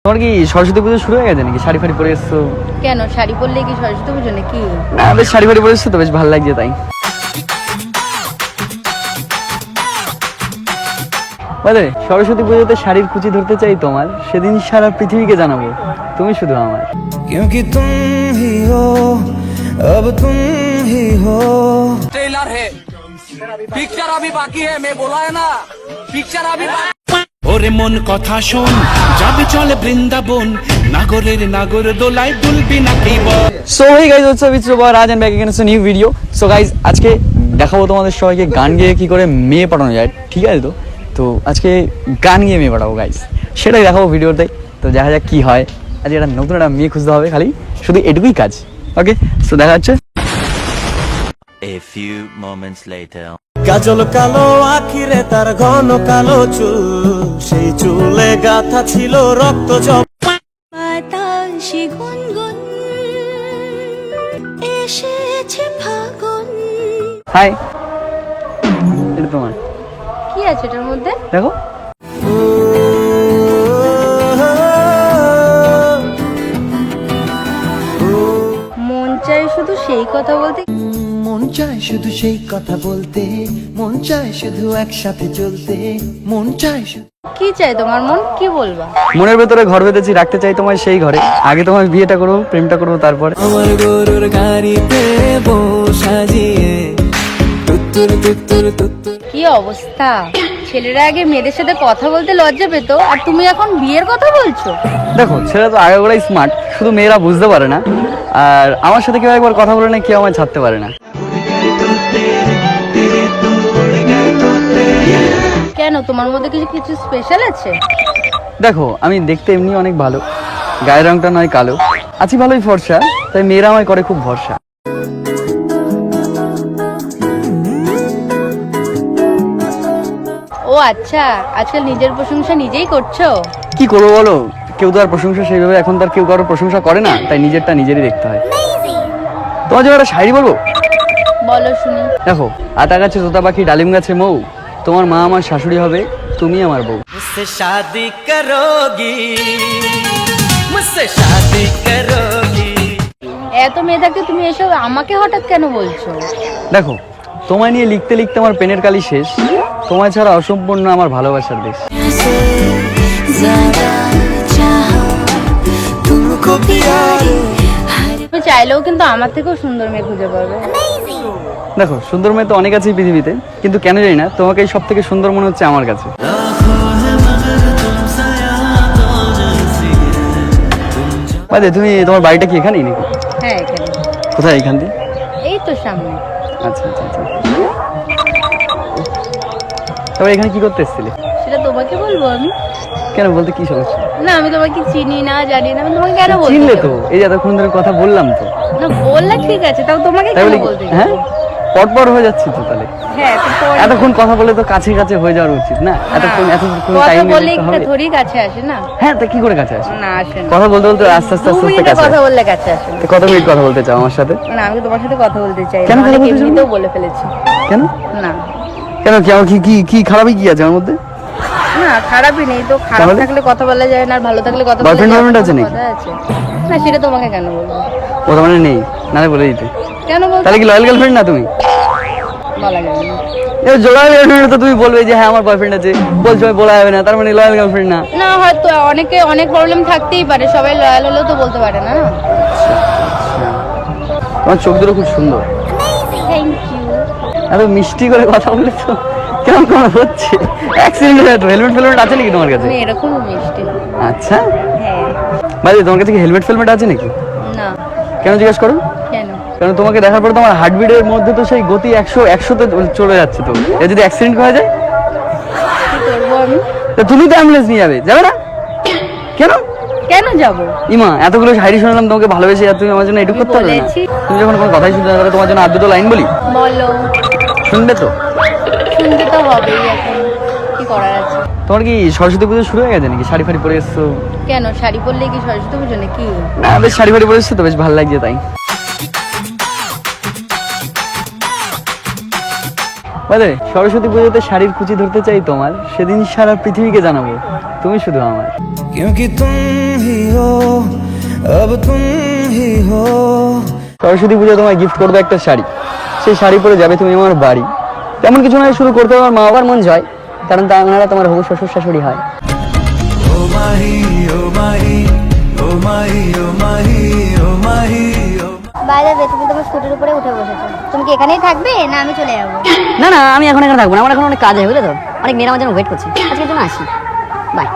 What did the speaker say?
তোমার কি সরস্বতী পুজো শুরু হয়ে গেছে নাকি? শাড়ি ফাড়ি পরে এসছো কেন? শাড়ি পরলে কি সরস্বতী পুজো নাকি? না, বেশ শাড়ি ফাড়ি পরে এসছো তো বেশ ভালো লাগছে তাই। বলে সরস্বতী পুজোতে শাড়ির কুচি ধরতে চাই তোমার, সেদিন সারা পৃথিবীকে জানাবো তুমি শুধু আমার। क्योंकि तुम ही हो, अब तुम ही हो। ट्रेलर है, पिक्चर अभी बाकी है, मैं बोला है ना, पिक्चर अभी ওরে মন কথা শোন, যাবে চলে বৃন্দাবন, নাগরের নাগর দোলায় দুলবি নাকি বল। So hey guys, what's up, it's your boy Raj and back again with new video. So guys, আজকে দেখাবো তোমাদের সবাইকে গান গেয়ে কি করে মেয়ে পাঠানো যায়, ঠিক আছে? তো তো আজকে গান গিয়ে মেয়ে পাঠাবো গাইস, সেটাই দেখাবো ভিডিওতে। তো দেখা যাক কি হয়। আজকে একটা নতুন একটা মেয়ে খুঁজতে হবে, খালি শুধু এটুকুই কাজ। ওকে, সো দেখা হচ্ছে। A few moments later. কাজল কালো আখিরে তার ঘন কালো চুল, সেই চুলে গাথা ছিল রক্ত জব। বাতাসে গুনগুন এসেছে ফাগুন। হাই, এটা তোমার, কি আছে এটার মধ্যে? দেখো। মন চাই শুধু সেই কথা বলতে। মন চায় শুধু সেই কথা বলতে, মন চায় শুধু একসাথে চলতে, মন চায় শুধু। কি চাই তোমার মন? কি বলবা? মনের ভেতরে ঘর বেঁধেছি, রাখতে চাই তোমায় সেই ঘরে। আগে তোমার বিয়েটা করবো, প্রেমটা করবো, তারপরে আমার গরুর গাড়িতে সাজিয়ে তুত্তুর তুত্তুর তুত্তুর। কি অবস্থা! ছেলেরা আগে মেয়েদের সাথে কথা বলতে লজ্জা পেত, আর তুমি এখন বিয়ের কথা বলছো? দেখো, ছেলেরা তো আগে ওরাই স্মার্ট, শুধু মেয়েরা বুঝতে পারে না। আর আমার সাথে কেউ একবার কথা বলে না, কেউ আমায় ছাড়তে পারে না। কেন, তোমার মধ্যে কিছু কিছু স্পেশাল আছে? দেখো, আমি দেখতে এমনি অনেক ভালো, গায়ের রংটা নয় কালো, আছি ভালোই ফর্সা, তাই মেয়েরা আমায় করে খুব ভরসা। ও আচ্ছা, আজকাল নিজের প্রশংসা নিজেই করছো? কি করবো বলো, কেউ তো আর প্রশংসা সেইভাবে এখন তার কেউ কারোর প্রশংসা করে না, তাই নিজেরটা নিজেরই দেখতে হয়। তোমার জন্য একটা শাড়ি বলবো? বলো শুনি। দেখো, আতা গাছে তোতা পাখি, ডালিম গাছে মৌ, তোমার মা আমার শাশুড়ি হবে, তুমি আমার বউ। मुझसे शादी करोगी, मुझसे शादी करोगी। এত মেয়ে থাকতে তুমি এসব আমাকে হঠাৎ কেন বলছো? দেখো, তোমায় নিয়ে লিখতে লিখতে আমার পেনের কালি শেষ, তোমায় ছাড়া অসম্পূর্ণ আমার ভালোবাসার দেশ। तुमको प्यार তুমি চাইলেও কিন্তু আমার থেকেও সুন্দর মেয়ে খুঁজে পাবে। দেখো, সুন্দর মেয়ে তো অনেক আছেই পৃথিবীতে, কিন্তু কেন জানি না তোমাকে সব থেকে সুন্দর মনে হচ্ছে আমার কাছে। বাদে, তুমি তোমার বাড়িটা কি এখানেই নাকি? হ্যাঁ, এখানে। কোথায়? এখান দিয়ে? এই তো সামনে। আচ্ছা আচ্ছা আচ্ছা। তবে এখানে কি করতে এসেছিলে? সেটা তোমাকে বলবো আমি? কেন, বলতে কি সমস্যা? না, আমি তোমাকে চিনি না, জানি না, আমি তোমাকে কেন বলবো? চিনলে তো, এই যে এতক্ষণ ধরে কথা বললাম তো। না, বললে ঠিক আছে, তাও তোমাকে তাই কেন বলে বলতে? হ্যাঁ, পরপর হয়ে যাচ্ছি তো তাহলে। হ্যাঁ, তো পরে- এতক্ষণ কথা বলে তো কাছে কাছে হয়ে যাওয়ার উচিত না? এতক্ষণ এতক্ষণ কথা টাইম বললে দিতে একটা হবে। থোড়ি কাছে আসে না? হ্যাঁ, তা কি করে কাছে আসে? না, আসে না। কথা বলতে বলতে আস্তে আস্তে 2 আস্তে আস্তে মিনিটে কাছে কথা আসে। বললে কাছে আসে না। তো কত মিনিট কথা বলতে চাও আমার সাথে? না, আমি তোমার সাথে কথা বলতে চাই কেন না, কথা অনেক বলতে চাও না? এমনিতেও বলে ফেলেছি। কেন না কেন, কি আমার কি কি কি খারাপই কি আছে আমার মধ্যে? না, খারাপই নেই তো। খারাপ তাহলে? থাকলে কথা বলা যায় না, আর ভালো থাকলে কথা বলা Boyfriend যায়। girlfriend আছে কোনো নাকি? কথা আছে? না, সেটা তোমাকে কেন বলবো? ও তার মানে নেই, নালে বলে দিতে। কেন বলবো? তাহলে কি লয়াল গার্লফ্রেন্ড না তুমি? বলা যাবে না। জোড়াল গার্লফ্রেন্ড তো তুমি বলবে যে হ্যাঁ আমার বয়ফ্রেন্ড আছে, বলছো বলা যাবে না, তার মানে লয়াল গার্লফ্রেন্ড না। না, হয়তো অনেকে অনেক প্রবলেম থাকতেই পারে, সবাই লয়াল হলেও তো বলতে পারে না। তোমার চোখ দুটো খুব সুন্দর, থ্যাংক ইউ। এত মিষ্টি করে কথা বলে তো কেমন কেমন হচ্ছে। অ্যাক্সিডেন্ট হয়ে তো হেলমেট ফেলমেট আছে নাকি তোমার কাছে? আমি এরকম মিষ্টি? আচ্ছা, হ্যাঁ। ভাই তোমার কাছে কি হেলমেট ফেলমেট আছে নাকি? না। কেন জিজ্ঞেস করো? কেন? কারণ তোমাকে দেখার পর তোমার হার্টবিটের মধ্যে তো সেই গতি 100-তে চলে যাচ্ছে। তো এ যদি অ্যাক্সিডেন্ট হয়ে যায় কি করবো আমি? তা তুমি তো অ্যাম্বুলেন্স নিয়ে যাবে না? কেন? কেন যাব? ইমা, এতগুলো শাড়ি শুনলাম তোমাকে ভালোবেসে, আর তুমি আমার জন্য এটুকু করতে পারবে না? বলেছি। তুমি যখন কোনো কথাই শুনতে না, তাহলে তোমার জন্য আর দুটো লাইন বলি, বলো। শুনবে তো? শুনতে তো হবেই, এখন কি করার আছে? তোমার কি সরস্বতী পুজো শুরু হয়ে গেছে নাকি? শাড়ি ফাড়ি পরে এসছো? কেন, শাড়ি পরলে কি সরস্বতী পুজো নাকি? না, বেশ শাড়ি ফাড়ি পরে এসছো তো বেশ ভালো লাগছে তাই। বলে সরস্বতী পুজোতে শাড়ির কুচি ধরতে চাই তোমার, সেদিন সারা পৃথিবীকে জানাবো তুমি শুধু আমার। क्योंकि तुम ही हो अब तुम ही हो। সরস্বতী পুজো তোমায় গিফট করবে একটা শাড়ি, সেই শাড়ি পরে যাবে তুমি আমার বাড়ি। তেমন কিছু নয়, শুরু করতে হবে আমার মা বাবার মন জয়, কারণ তা ওনারা তোমার হবু শ্বশুর শাশুড়ি হয়। ओ माही ओ माही ओ माही ओ माही ओ माही ओ বাইরে তুমি তোমার স্কুটির উপরে উঠে বসেছো, তুমি কি এখানেই থাকবে না আমি চলে যাবো? না না, আমি এখন এখানে থাকবো না, আমার এখন অনেক কাজ আছে বুঝলে তো, অনেক মেয়েরা আমার জন্য ওয়েট করছে, আজকের জন্য আসি, বাই।